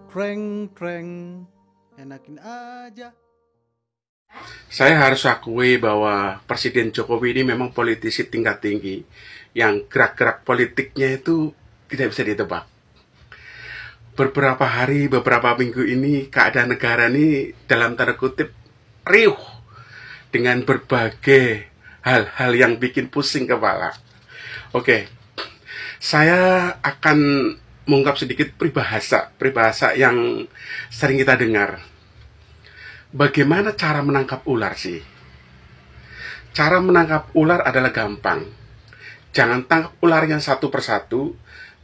Treng, enakin aja. Saya harus akui bahwa Presiden Jokowi ini memang politisi tingkat tinggi yang gerak-gerak politiknya itu tidak bisa ditebak. Beberapa hari, beberapa minggu ini keadaan negara ini dalam tanda kutip riuh dengan berbagai hal-hal yang bikin pusing kepala. Oke, saya akan mengungkap sedikit peribahasa yang sering kita dengar. Bagaimana cara menangkap ular sih? Cara menangkap ular adalah gampang. Jangan tangkap ularnya satu persatu,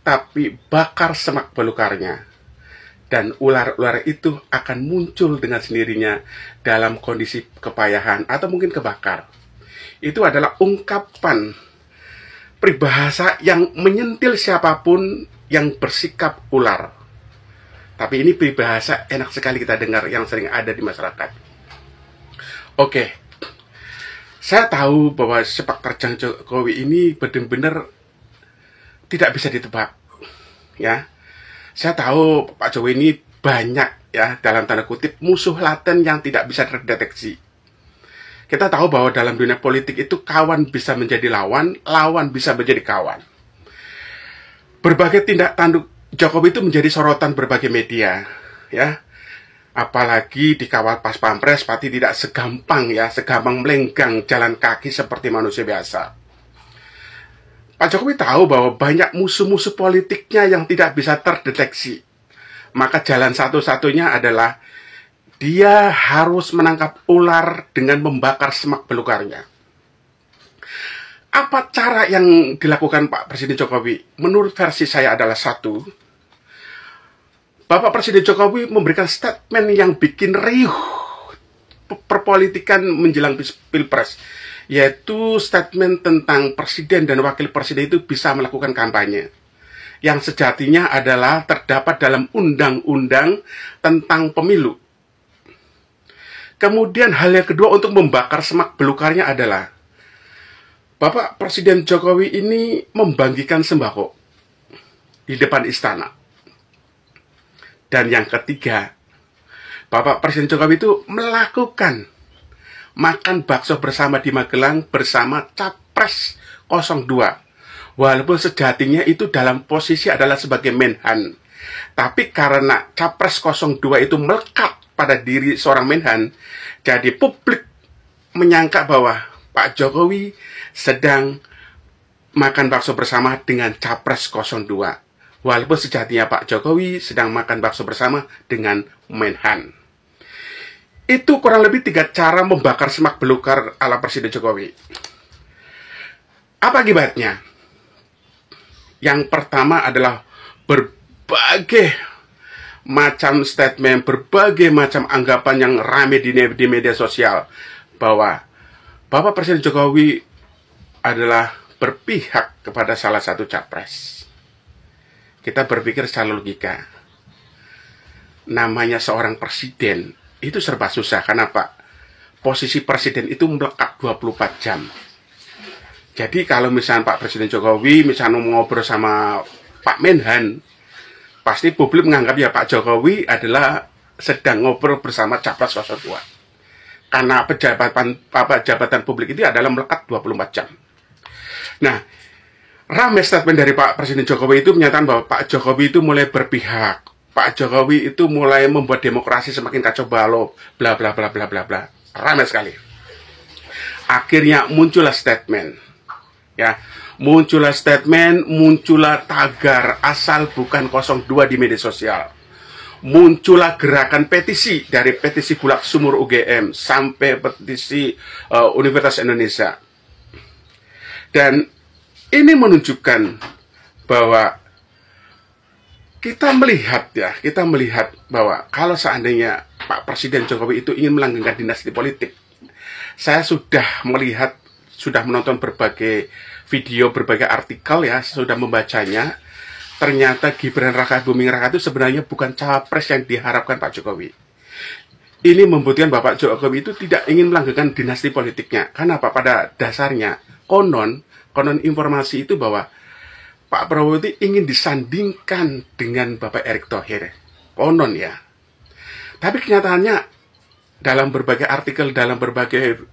tapi bakar semak belukarnya. Dan ular-ular itu akan muncul dengan sendirinya dalam kondisi kepayahan atau mungkin kebakar. Itu adalah ungkapan peribahasa yang menyentil siapapun yang bersikap ular. Tapi ini peribahasa enak sekali kita dengar yang sering ada di masyarakat. Oke, saya tahu bahwa sepak terjang Jokowi ini benar-benar tidak bisa ditebak. Ya, saya tahu Pak Jokowi ini banyak ya dalam tanda kutip musuh laten yang tidak bisa terdeteksi. Kita tahu bahwa dalam dunia politik itu kawan bisa menjadi lawan, lawan bisa menjadi kawan. Berbagai tindak tanduk Jokowi itu menjadi sorotan berbagai media, ya. Apalagi dikawal pas pampres, pasti tidak segampang melenggang jalan kaki seperti manusia biasa. Pak Jokowi tahu bahwa banyak musuh-musuh politiknya yang tidak bisa terdeteksi. Maka jalan satu-satunya adalah dia harus menangkap ular dengan membakar semak belukarnya. Apa cara yang dilakukan Pak Presiden Jokowi? Menurut versi saya adalah satu, Bapak Presiden Jokowi memberikan statement yang bikin riuh perpolitikan menjelang Pilpres, yaitu statement tentang presiden dan wakil presiden itu bisa melakukan kampanye, yang sejatinya adalah terdapat dalam undang-undang tentang pemilu. Kemudian hal yang kedua untuk membakar semak belukarnya adalah Bapak Presiden Jokowi ini membagikan sembako di depan istana. Dan yang ketiga, Bapak Presiden Jokowi itu melakukan makan bakso bersama di Magelang bersama Capres 02. Walaupun sejatinya itu dalam posisi adalah sebagai menhan. Tapi karena Capres 02 itu melekat pada diri seorang menhan, jadi publik menyangka bahwa Pak Jokowi sedang makan bakso bersama dengan Capres 02. Walaupun sejatinya Pak Jokowi sedang makan bakso bersama dengan menhan. Itu kurang lebih 3 cara membakar semak belukar ala Presiden Jokowi. Apa akibatnya? Yang pertama adalah berbagai macam statement, berbagai macam anggapan yang ramai di media sosial bahwa Bapak Presiden Jokowi adalah berpihak kepada salah satu capres. Kita berpikir secara logika. Namanya seorang presiden itu serba susah. Kenapa? Posisi presiden itu melekat 24 jam. Jadi kalau misalnya Pak Presiden Jokowi misalnya mau ngobrol sama Pak Menhan, pasti publik menganggap ya Pak Jokowi adalah sedang ngobrol bersama Capres 02. Karena jabatan publik itu adalah melekat 24 jam. Nah, ramai statement dari Pak Presiden Jokowi itu menyatakan bahwa Pak Jokowi itu mulai berpihak. Pak Jokowi itu mulai membuat demokrasi semakin kacau balau, bla bla bla bla bla bla. Ramai sekali. Akhirnya muncullah statement. Ya, muncullah statement, muncullah tagar asal bukan 02 di media sosial. Muncullah gerakan petisi dari petisi Bulak Sumur UGM sampai petisi Universitas Indonesia. Dan ini menunjukkan bahwa kita melihat bahwa kalau seandainya Pak Presiden Jokowi itu ingin melanggengkan dinasti politik, saya sudah menonton berbagai video, berbagai artikel ya, sudah membacanya. Ternyata Gibran Raka Buming Raka itu sebenarnya bukan capres yang diharapkan Pak Jokowi. Ini membuktikan Bapak Jokowi itu tidak ingin melanggengkan dinasti politiknya. Karena apa? Pada dasarnya konon informasi itu bahwa Pak Prabowo itu ingin disandingkan dengan Bapak Erick Thohir. konon ya. Tapi kenyataannya dalam berbagai artikel, dalam berbagai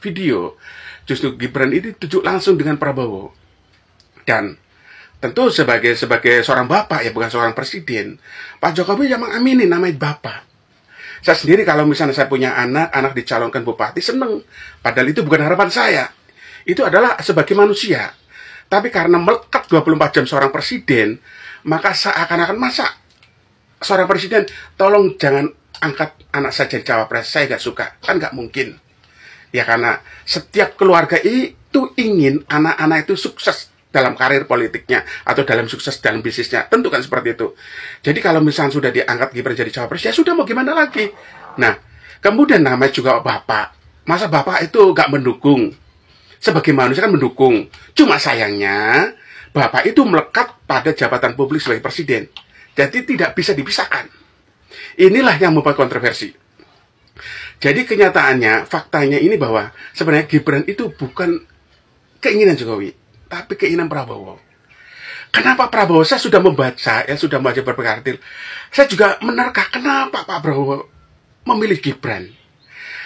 video, justru Gibran ini tujuk langsung dengan Prabowo. Dan tentu sebagai seorang bapak ya, bukan seorang presiden, Pak Jokowi yang mengamini namanya bapak. Saya sendiri kalau misalnya saya punya anak dicalonkan bupati, seneng. Padahal itu bukan harapan saya. Itu adalah sebagai manusia. Tapi karena melekat 24 jam seorang presiden, maka seakan-akan masa seorang presiden, tolong jangan angkat anak saya jadi cawapres, saya nggak suka. Kan nggak mungkin. Ya karena setiap keluarga itu ingin anak-anak itu sukses dalam karir politiknya atau dalam sukses dalam bisnisnya, tentu kan seperti itu. Jadi kalau misalnya sudah diangkat Gibran jadi cawapres, ya sudah, mau gimana lagi. Nah, kemudian namanya juga bapak, masa bapak itu gak mendukung? Sebagai manusia kan mendukung, cuma sayangnya bapak itu melekat pada jabatan publik sebagai presiden, jadi tidak bisa dipisahkan. Inilah yang membuat kontroversi. Jadi kenyataannya, faktanya ini bahwa sebenarnya Gibran itu bukan keinginan Jokowi, tapi keinginan Prabowo. Kenapa Prabowo? Saya sudah membaca, sudah membaca berbagai artikel. Saya juga menerka kenapa Pak Prabowo memilih Gibran.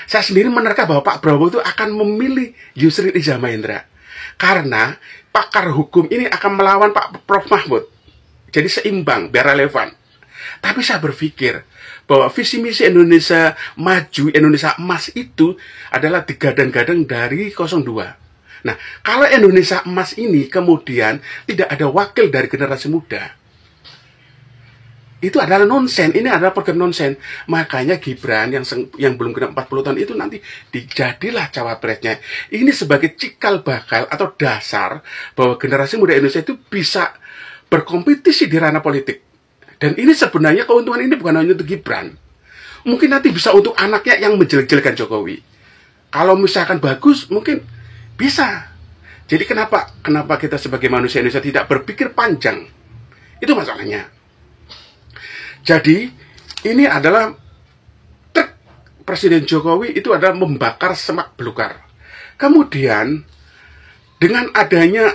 Saya sendiri menerka bahwa Pak Prabowo itu akan memilih Yusril Iza Mahendra. Karena pakar hukum ini akan melawan Pak Prof Mahfud. Jadi seimbang, biar relevan. Tapi saya berpikir bahwa visi misi Indonesia Maju, Indonesia Emas itu adalah digadang-gadang dari 02. Nah, kalau Indonesia Emas ini kemudian tidak ada wakil dari generasi muda, itu adalah nonsen. Ini adalah program nonsen. Makanya Gibran yang belum genap 40 tahun itu nanti dijadilah cawapresnya. Ini sebagai cikal bakal atau dasar bahwa generasi muda Indonesia itu bisa berkompetisi di ranah politik. Dan ini sebenarnya keuntungan ini bukan hanya untuk Gibran. Mungkin nanti bisa untuk anaknya yang menjelek-jelekan Jokowi. Kalau misalkan bagus, mungkin bisa. Jadi kenapa kita sebagai manusia Indonesia tidak berpikir panjang? Itu masalahnya. Jadi ini adalah trik Presiden Jokowi itu adalah membakar semak belukar. Kemudian dengan adanya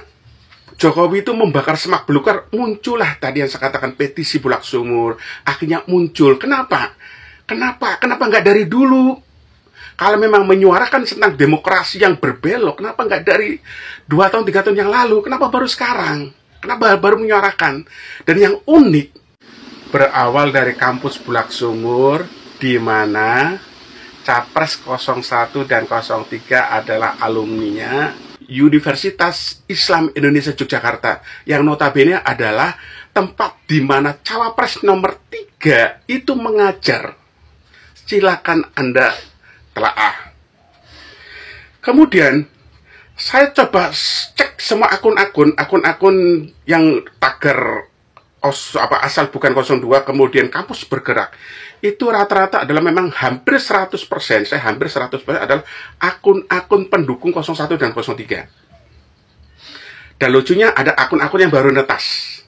Jokowi itu membakar semak belukar, muncullah tadi yang saya katakan petisi Bulak Sumur. Akhirnya muncul. Kenapa nggak dari dulu? Kalau memang menyuarakan tentang demokrasi yang berbelok, kenapa nggak dari 2 tahun, 3 tahun yang lalu? Kenapa baru sekarang? Kenapa baru menyuarakan? Dan yang unik, berawal dari kampus Bulak Sumur, di mana Capres 01 dan 03 adalah alumninya Universitas Islam Indonesia Yogyakarta, yang notabene adalah tempat di mana Cawapres nomor 3 itu mengajar. Silakan Anda telaah. Kemudian saya coba cek semua akun-akun yang tagar asal bukan 02 kemudian kampus bergerak. Itu rata-rata adalah memang hampir 100%, saya hampir 100% adalah akun-akun pendukung 01 dan 03. Dan lucunya ada akun-akun yang baru netas.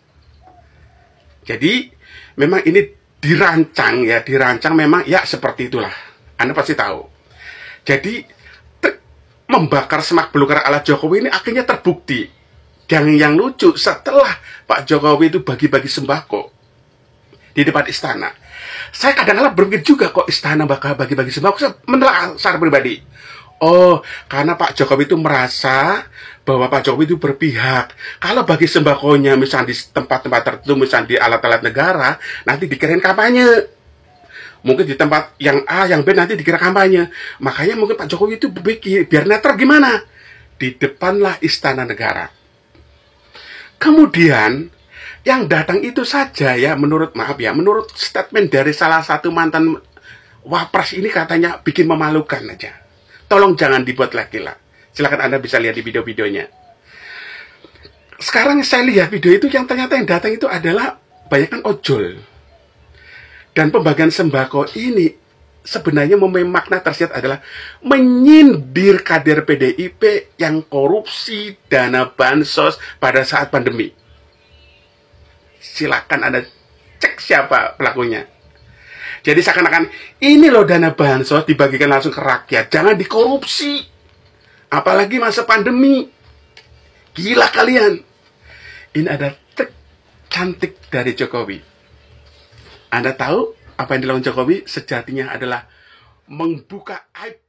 Jadi memang ini dirancang memang ya seperti itulah. Anda pasti tahu. Jadi membakar semak belukar ala Jokowi ini akhirnya terbukti. Dan yang lucu, setelah Pak Jokowi itu bagi-bagi sembako di depan istana, saya kadang-kadang berpikir juga kok istana bakal bagi-bagi sembako. Saya menelaah secara pribadi. Oh, karena Pak Jokowi itu merasa bahwa Pak Jokowi itu berpihak. Kalau bagi sembakonya misalnya di tempat-tempat tertentu, misalnya di alat-alat negara, nanti dikirain kampanye. Mungkin di tempat yang A, yang B nanti dikira kampanye. Makanya mungkin Pak Jokowi itu berpikir, biar netral gimana? Di depanlah istana negara. Kemudian, yang datang itu saja ya, menurut statement dari salah satu mantan wapres ini katanya bikin memalukan aja. Tolong jangan dibuat lagi lah. Silakan Anda bisa lihat di video-videonya. Sekarang saya lihat video itu yang ternyata yang datang itu adalah banyakkan ojol. Dan pembagian sembako ini sebenarnya mempunyai makna tersirat adalah menyindir kader PDIP yang korupsi dana bansos pada saat pandemi. Silakan Anda cek siapa pelakunya. Jadi seakan-akan ini loh dana bansos dibagikan langsung ke rakyat, jangan dikorupsi. Apalagi masa pandemi. Gila kalian. Ini ada trik cantik dari Jokowi. Anda tahu apa yang dilakukan Jokowi sejatinya adalah membuka aib